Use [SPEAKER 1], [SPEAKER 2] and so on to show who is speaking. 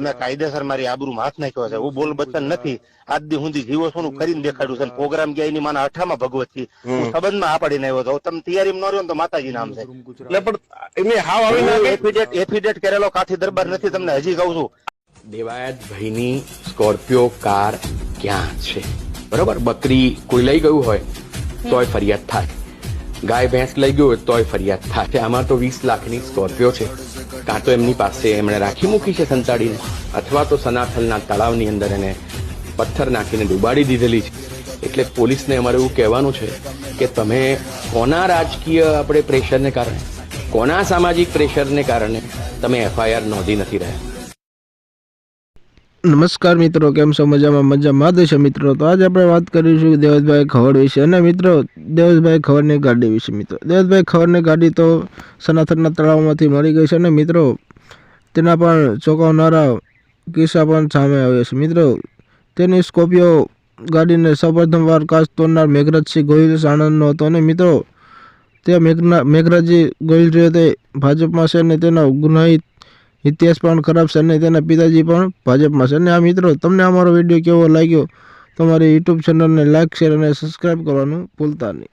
[SPEAKER 1] તમે કાયદેસર મારી આબરૂમાં હાથ નાખ્યો છે. હું બોલ બચ્ચન નથી, આજ દી સુધી જીવો છું કરીને દેખાડ્યું છે. પ્રોગ્રામ ગયા એની માના 8માં ભગવતથી હું સંબંધમાં આ પાડીને આવ્યો હતો. તમે તૈયારીમાં ન રહ્યો તો માતાજી નામ છે.
[SPEAKER 2] એટલે પણ એને હાવ આવીને
[SPEAKER 1] એફિડેટ કરેલો કાઠી દરબાર નથી, તમને હજી કહું છું.
[SPEAKER 3] દેવાયત ભાઈની સ્કોર્પિયો કાર ક્યાં છે? બરોબર, બકરી કોઈ લઈ ગયું હોય તોય ફરિયાદ થાય, ગાય ભેંસ લઈ ગયું હોય તોય ફરિયાદ થાય. આમાં તો 20 લાખની સ્કોર્પિયો છે. કાં તો એમની પાસે એમણે રાખી મૂકી છે સંતાડીને, અથવા તો સનાથલના તળાવની અંદર એને પથ્થર નાખીને ડૂબાડી દીધેલી છે. એટલે પોલીસને અમારે એવું કહેવાનું છે કે તમે કોના રાજકીય આપણે પ્રેશરને કારણે, કોના સામાજિક પ્રેશરને કારણે તમે FIR નોંધી નથી રહ્યા.
[SPEAKER 4] નમસ્કાર મિત્રો, કેમ છો? મજામાં દેશો મિત્રો. તો આજે આપણે વાત કરીશું દેવેશભાઈ ખવડ વિશે. અને મિત્રો, દેવેશભાઈ ખવડની ગાડી વિશે. મિત્રો, દેવેશભાઈ ખવડની ગાડી તો સનાથલના તળાવમાંથી મળી ગઈ છે. અને મિત્રો, તેના પણ ચોંકાવનારા કિસ્સા પણ સામે આવ્યા છે. મિત્રો, તેની સ્કોર્પિયો ગાડીને સૌપ્રથમવાર કાચ તોડનાર મેઘરાજસિંહ ગોહિલ સાણંદનો હતો. અને મિત્રો, તે મેઘરાજજી ગોહિલ છે તે ભાજપમાં છે અને તેનો ગુનાહિત ઇતિહાસ પણ ખરાબ છે અને તેના પિતાજી પણ ભાજપમાં છે. અને આ મિત્રો, તમને અમારો વિડીયો કેવો લાગ્યો? તમારી યુટ્યુબ ચેનલને લાઇક, શેર અને સબસ્ક્રાઈબ કરવાનું ભૂલતા નહીં.